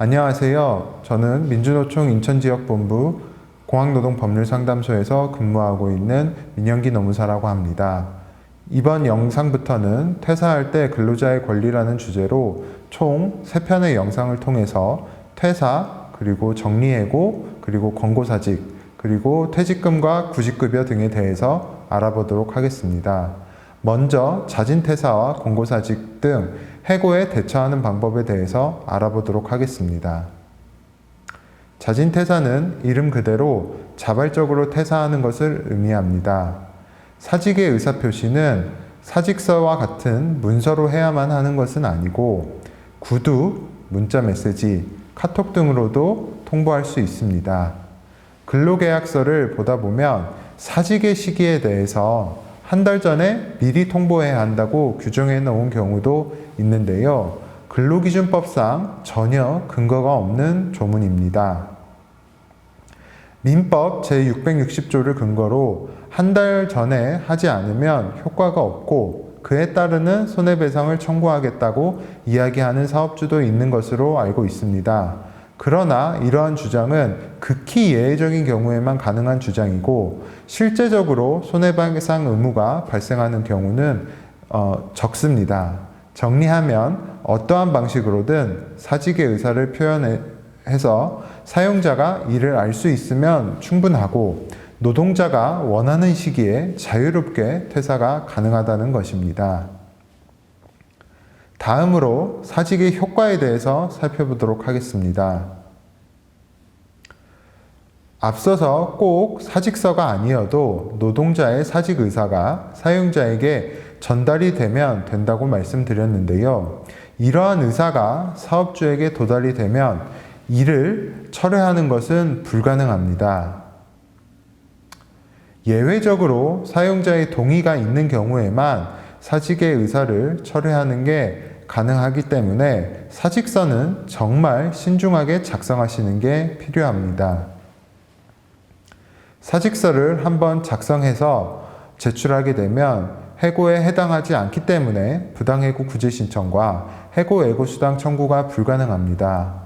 안녕하세요. 저는 민주노총 인천지역본부 공학노동법률상담소에서 근무하고 있는 민영기 노무사라고 합니다. 이번 영상부터는 퇴사할 때 근로자의 권리라는 주제로 총 3편의 영상을 통해서 퇴사, 그리고 정리해고, 그리고 권고사직, 그리고 퇴직금과 구직급여 등에 대해서 알아보도록 하겠습니다. 먼저 자진퇴사와 권고사직 등 해고에 대처하는 방법에 대해서 알아보도록 하겠습니다. 자진퇴사는 이름 그대로 자발적으로 퇴사하는 것을 의미합니다. 사직의 의사표시는 사직서와 같은 문서로 해야만 하는 것은 아니고 구두, 문자메시지, 카톡 등으로도 통보할 수 있습니다. 근로계약서를 보다 보면 사직의 시기에 대해서 한 달 전에 미리 통보해야 한다고 규정해 놓은 경우도 있는데요. 근로기준법상 전혀 근거가 없는 조문입니다. 민법 제660조를 근거로 한 달 전에 하지 않으면 효과가 없고 그에 따르는 손해배상을 청구하겠다고 이야기하는 사업주도 있는 것으로 알고 있습니다. 그러나 이러한 주장은 극히 예외적인 경우에만 가능한 주장이고 실제적으로 손해배상 의무가 발생하는 경우는 적습니다. 정리하면 어떠한 방식으로든 사직의 의사를 표현해서 사용자가 이를 알 수 있으면 충분하고 노동자가 원하는 시기에 자유롭게 퇴사가 가능하다는 것입니다. 다음으로 사직의 효과에 대해서 살펴보도록 하겠습니다. 앞서서 꼭 사직서가 아니어도 노동자의 사직 의사가 사용자에게 전달이 되면 된다고 말씀드렸는데요. 이러한 의사가 사업주에게 도달이 되면 이를 철회하는 것은 불가능합니다. 예외적으로 사용자의 동의가 있는 경우에만 사직의 의사를 철회하는 게 가능하기 때문에 사직서는 정말 신중하게 작성하시는 게 필요합니다. 사직서를 한번 작성해서 제출하게 되면 해고에 해당하지 않기 때문에 부당해고 구제 신청과 해고 애고수당 청구가 불가능합니다.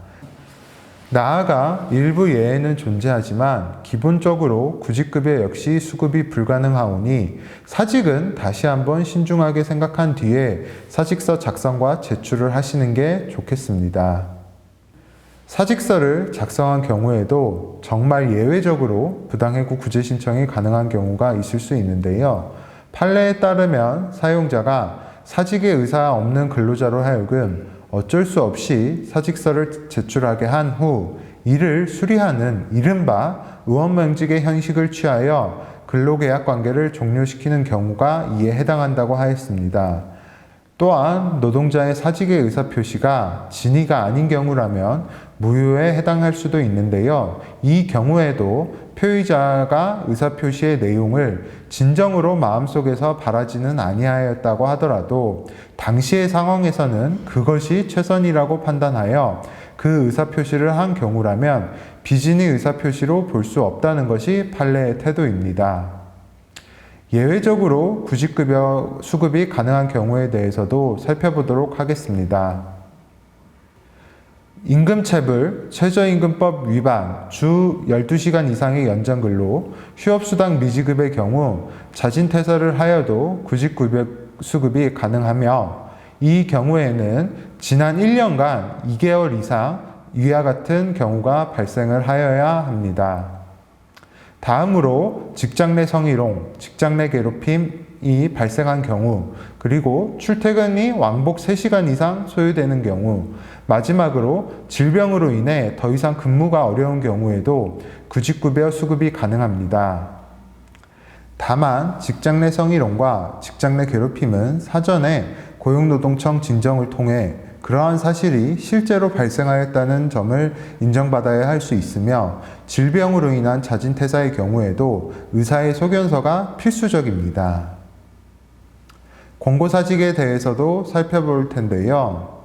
나아가 일부 예외는 존재하지만 기본적으로 구직급여 역시 수급이 불가능하오니 사직은 다시 한번 신중하게 생각한 뒤에 사직서 작성과 제출을 하시는 게 좋겠습니다. 사직서를 작성한 경우에도 정말 예외적으로 부당해고 구제 신청이 가능한 경우가 있을 수 있는데요. 판례에 따르면 사용자가 사직의 의사 없는 근로자로 하여금 어쩔 수 없이 사직서를 제출하게 한 후 이를 수리하는 이른바 의원명직의 현식을 취하여 근로계약 관계를 종료시키는 경우가 이에 해당한다고 하였습니다. 또한 노동자의 사직의 의사표시가 진의가 아닌 경우라면 무효에 해당할 수도 있는데요. 이 경우에도 표의자가 의사표시의 내용을 진정으로 마음속에서 바라지는 아니하였다고 하더라도 당시의 상황에서는 그것이 최선이라고 판단하여 그 의사표시를 한 경우라면 비진의 의사표시로 볼 수 없다는 것이 판례의 태도입니다. 예외적으로 구직급여 수급이 가능한 경우에 대해서도 살펴보도록 하겠습니다. 임금체불, 최저임금법 위반, 주 12시간 이상의 연장근로, 휴업수당 미지급의 경우 자진퇴사를 하여도 구직급여 수급이 가능하며 이 경우에는 지난 1년간 2개월 이상 위와 같은 경우가 발생을 하여야 합니다. 다음으로 직장 내 성희롱, 직장 내 괴롭힘이 발생한 경우, 그리고 출퇴근이 왕복 3시간 이상 소요되는 경우, 마지막으로 질병으로 인해 더 이상 근무가 어려운 경우에도 구직급여 수급이 가능합니다. 다만 직장 내 성희롱과 직장 내 괴롭힘은 사전에 고용노동청 진정을 통해 그러한 사실이 실제로 발생하였다는 점을 인정받아야 할 수 있으며 질병으로 인한 자진퇴사의 경우에도 의사의 소견서가 필수적입니다. 권고사직에 대해서도 살펴볼 텐데요.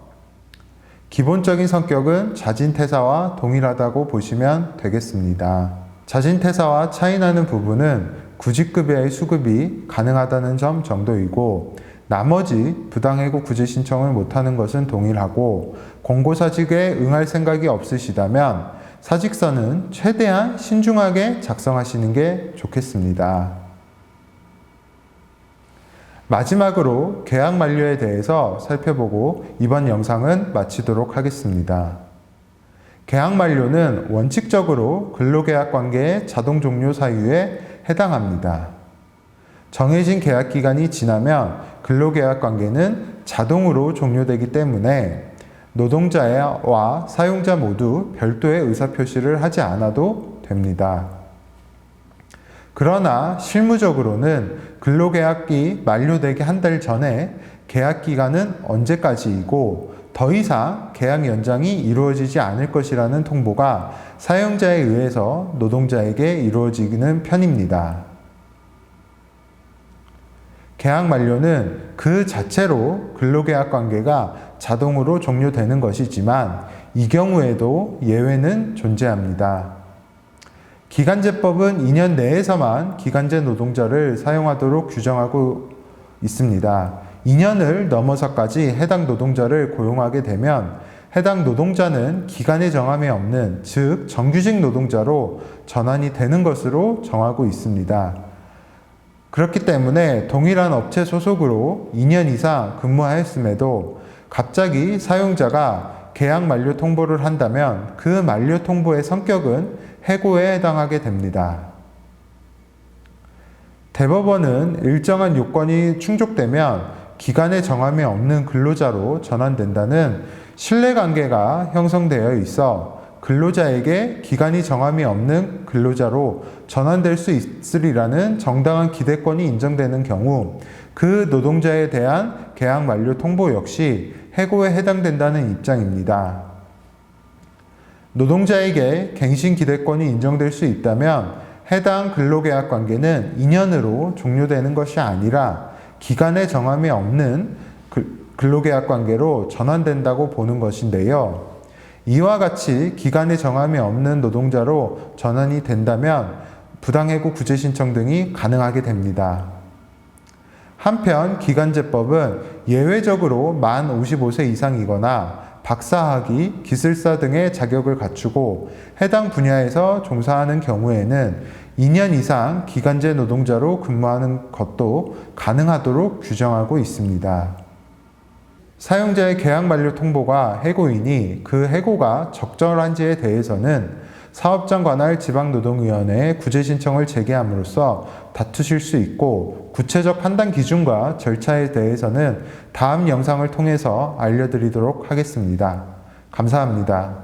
기본적인 성격은 자진퇴사와 동일하다고 보시면 되겠습니다. 자진퇴사와 차이나는 부분은 구직급여의 수급이 가능하다는 점 정도이고 나머지 부당해고 구제 신청을 못하는 것은 동일하고 공고사직에 응할 생각이 없으시다면 사직서는 최대한 신중하게 작성하시는 게 좋겠습니다. 마지막으로 계약 만료에 대해서 살펴보고 이번 영상은 마치도록 하겠습니다. 계약 만료는 원칙적으로 근로계약 관계의 자동 종료 사유에 해당합니다. 정해진 계약 기간이 지나면 근로계약 관계는 자동으로 종료되기 때문에 노동자와 사용자 모두 별도의 의사표시를 하지 않아도 됩니다. 그러나 실무적으로는 근로계약이 만료되기 한 달 전에 계약 기간은 언제까지이고 더 이상 계약 연장이 이루어지지 않을 것이라는 통보가 사용자에 의해서 노동자에게 이루어지는 편입니다. 계약 만료는 그 자체로 근로계약 관계가 자동으로 종료되는 것이지만 이 경우에도 예외는 존재합니다. 기간제법은 2년 내에서만 기간제 노동자를 사용하도록 규정하고 있습니다. 2년을 넘어서까지 해당 노동자를 고용하게 되면 해당 노동자는 기간의 정함이 없는, 즉 정규직 노동자로 전환이 되는 것으로 정하고 있습니다. 그렇기 때문에 동일한 업체 소속으로 2년 이상 근무하였음에도 갑자기 사용자가 계약 만료 통보를 한다면 그 만료 통보의 성격은 해고에 해당하게 됩니다. 대법원은 일정한 요건이 충족되면 기간의 정함이 없는 근로자로 전환된다는 신뢰관계가 형성되어 있어 근로자에게 기간이 정함이 없는 근로자로 전환될 수 있으리라는 정당한 기대권이 인정되는 경우 그 노동자에 대한 계약 만료 통보 역시 해고에 해당된다는 입장입니다. 노동자에게 갱신 기대권이 인정될 수 있다면 해당 근로계약 관계는 2년으로 종료되는 것이 아니라 기간의 정함이 없는 근로계약 관계로 전환된다고 보는 것인데요. 이와 같이 기간의 정함이 없는 노동자로 전환이 된다면 부당해고 구제 신청 등이 가능하게 됩니다. 한편 기간제법은 예외적으로 만 55세 이상이거나 박사학위, 기술사 등의 자격을 갖추고 해당 분야에서 종사하는 경우에는 2년 이상 기간제 노동자로 근무하는 것도 가능하도록 규정하고 있습니다. 사용자의 계약 만료 통보가 해고이니 그 해고가 적절한지에 대해서는 사업장 관할 지방노동위원회에 구제 신청을 제기함으로써 다투실 수 있고 구체적 판단 기준과 절차에 대해서는 다음 영상을 통해서 알려드리도록 하겠습니다. 감사합니다.